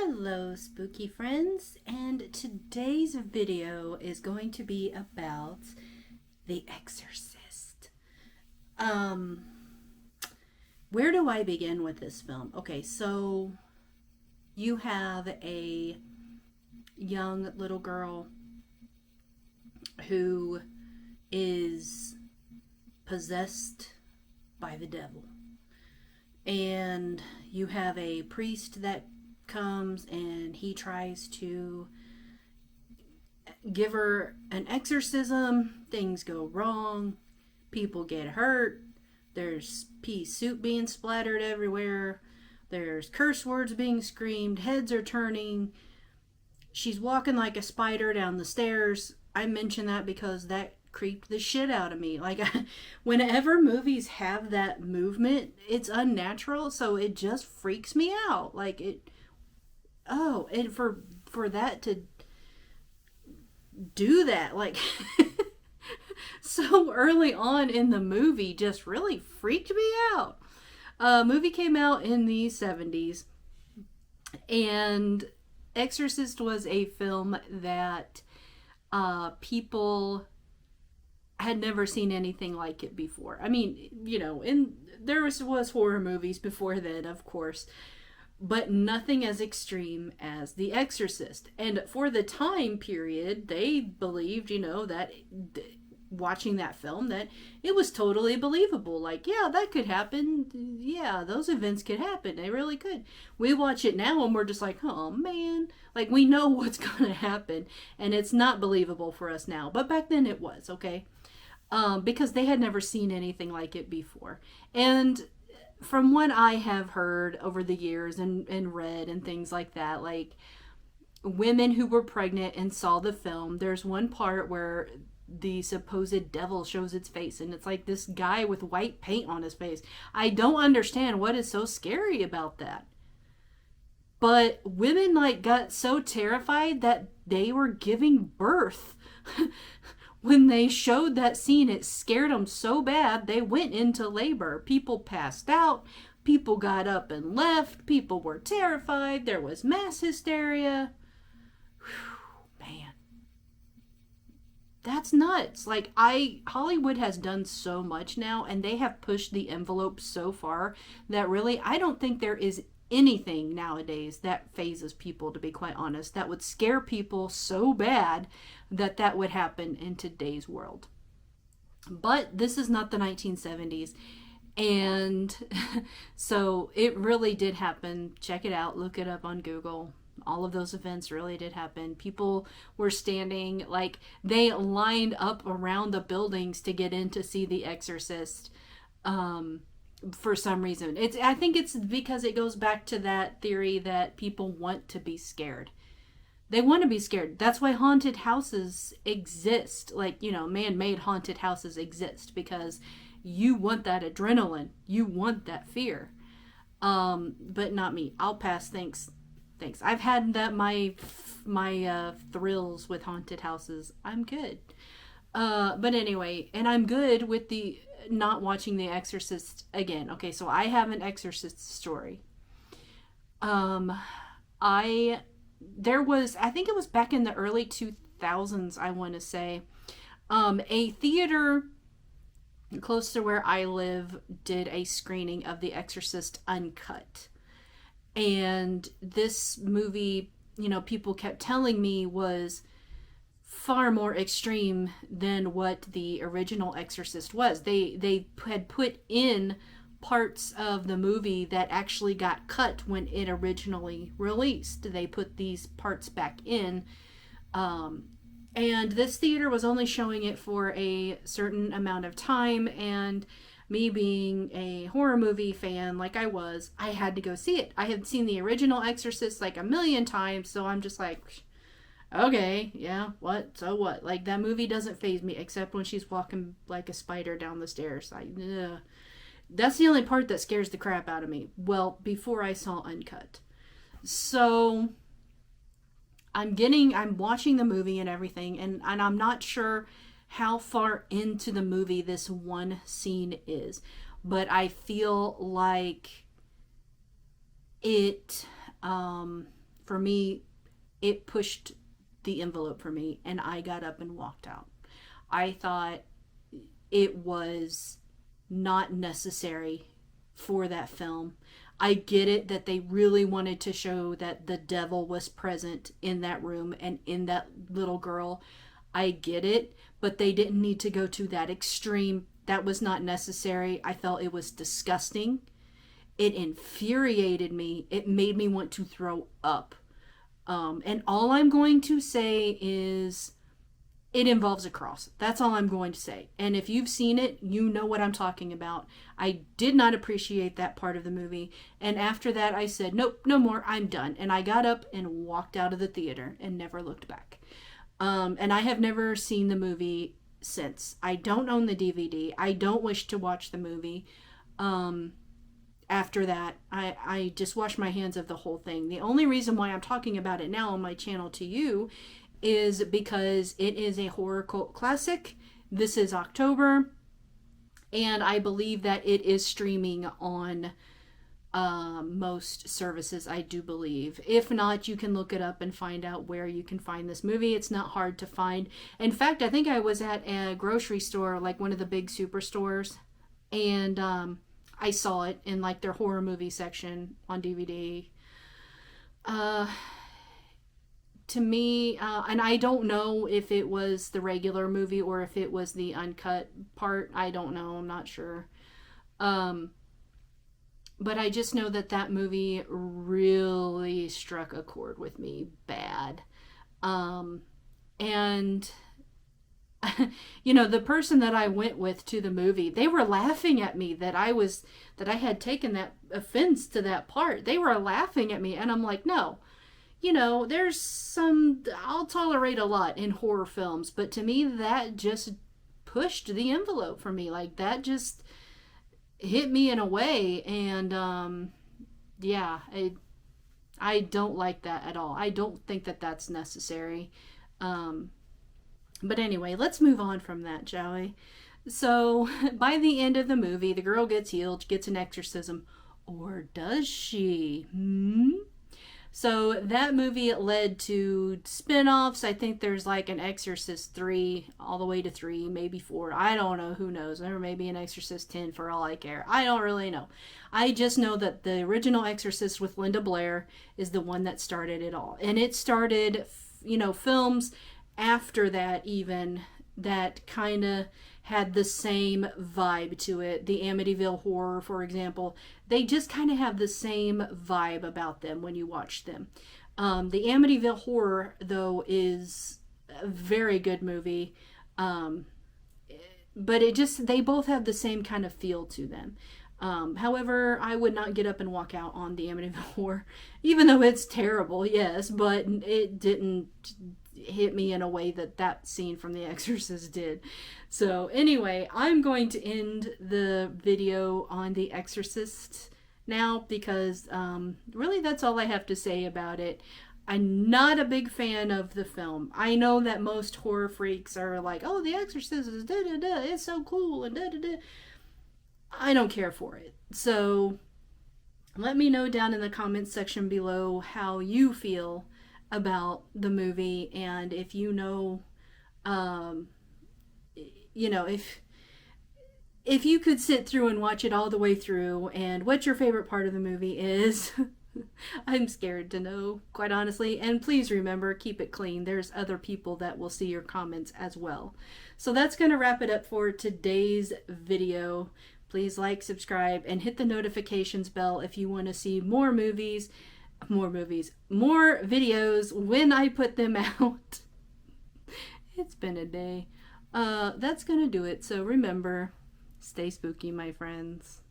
Hello, spooky friends, and today's video is going to be about The Exorcist. Um, where do I begin with this film? Okay, so you have a young little girl who is possessed by the devil. And you have a priest that comes and he tries to give her an exorcism. Things go wrong. People get hurt. There's pea soup being splattered everywhere. There's curse words being screamed. Heads are turning. She's walking like a spider down the stairs. I mention that because that creeped the shit out of me. Like, whenever movies have that movement, it's unnatural, so it just freaks me out. Like, and for that to do that, like, so early on in the movie just really freaked me out. Movie came out in the 70s, and Exorcist was a film that people had never seen anything like it before. I mean, there was horror movies before then, of course, but nothing as extreme as The Exorcist. And for the time period, they believed, that watching that film, that it was totally believable. Like, yeah, that could happen. Yeah, those events could happen. They really could. We watch it now and we're just like, oh man, like, we know what's gonna happen, and it's not believable for us now. But back then it was, okay? Because they had never seen anything like it before. And from what I have heard over the years and read and things like that, like, women who were pregnant and saw the film, there's one part where the supposed devil shows its face, and it's like this guy with white paint on his face. I don't understand what is so scary about that. But women, like, got so terrified that they were giving birth. When they showed that scene, it scared them so bad they went into labor. People passed out. People got up and left. People were terrified. There was mass hysteria. Whew, man. That's nuts. Like, Hollywood has done so much now, and they have pushed the envelope so far that really, I don't think there is anything nowadays that phases people, to be quite honest, that would scare people so bad that would happen in today's world. But this is not the 1970s, and so it really did happen. Check it out, look it up on Google. All of those events really did happen. People were standing, like, they lined up around the buildings to get in to see The Exorcist. For some reason, I think it's because it goes back to that theory that people want to be scared. They want to be scared. That's why haunted houses exist. Like, man-made haunted houses exist because you want that adrenaline. You want that fear. But not me. I'll pass. Thanks. I've had that my thrills with haunted houses. I'm good. But anyway, and I'm good with the not watching The Exorcist again. Okay, so I have an Exorcist story. I think it was back in the early 2000s, I want to say, a theater close to where I live did a screening of The Exorcist Uncut. And this movie, people kept telling me was far more extreme than what the original Exorcist was. They had put in parts of the movie that actually got cut when it originally released. They put these parts back in. And this theater was only showing it for a certain amount of time, and me being a horror movie fan like I had to go see it. I had seen the original Exorcist like a million times, so I'm just like, okay, yeah, what? So what? Like, that movie doesn't faze me, except when she's walking like a spider down the stairs. That's the only part that scares the crap out of me. Well, before I saw Uncut. So I'm watching the movie and everything, and I'm not sure how far into the movie this one scene is, but I feel like it for me, it pushed the envelope for me, and I got up and walked out. I thought it was not necessary for that film. I get it that they really wanted to show that the devil was present in that room and in that little girl. I get it, but they didn't need to go to that extreme. That was not necessary. I felt it was disgusting. It infuriated me. It made me want to throw up. And all I'm going to say is it involves a cross. That's all I'm going to say. And if you've seen it, you know what I'm talking about. I did not appreciate that part of the movie. And after that, I said, nope, no more. I'm done. And I got up and walked out of the theater and never looked back. And I have never seen the movie since. I don't own the DVD. I don't wish to watch the movie. After that, I just washed my hands of the whole thing. The only reason why I'm talking about it now on my channel to you is because it is a horror cult classic. This is October, and I believe that it is streaming on most services, I do believe. If not, you can look it up and find out where you can find this movie. It's not hard to find. In fact, I think I was at a grocery store, like one of the big superstores, and I saw it in like their horror movie section on DVD. To me, and I don't know if it was the regular movie or if it was the uncut part. I don't know. I'm not sure. But I just know that that movie really struck a chord with me bad. And you know, the person that I went with to the movie, they were laughing at me that I had taken that offense to that part. They were laughing at me, and I'm like, no, you know, there's some, I'll tolerate a lot in horror films, but to me, that just pushed the envelope for me. Like, that just hit me in a way, and yeah, I don't like that at all. I don't think that that's necessary. But anyway, let's move on from that, shall we? So, by the end of the movie, the girl gets healed, gets an exorcism. Or does she? So, that movie led to spin-offs. I think there's like an Exorcist 3, all the way to 3, maybe 4. I don't know. Who knows? Or maybe an Exorcist 10 for all I care. I don't really know. I just know that the original Exorcist with Linda Blair is the one that started it all. And it started, you know, films after that even that kind of had the same vibe to it. The Amityville Horror, for example, they just kind of have the same vibe about them when you watch them. The Amityville Horror, though, is a very good movie, but they both have the same kind of feel to them. However, I would not get up and walk out on the Amityville Horror, even though it's terrible, yes, but it didn't hit me in a way that scene from The Exorcist did. So anyway, I'm going to end the video on The Exorcist now because really that's all I have to say about it. I'm not a big fan of the film. I know that most horror freaks are like, oh, The Exorcist is da-da-da, it's so cool and da-da-da. I don't care for it. So let me know down in the comments section below how you feel about the movie, and if you know, you know, if you could sit through and watch it all the way through, and what your favorite part of the movie is. I'm scared to know, quite honestly. And please remember, keep it clean. There's other people that will see your comments as well. So that's going to wrap it up for today's video. Please like, subscribe, and hit the notifications bell if you want to see more videos when I put them out. It's been a day. That's gonna do it. So remember, stay spooky, my friends.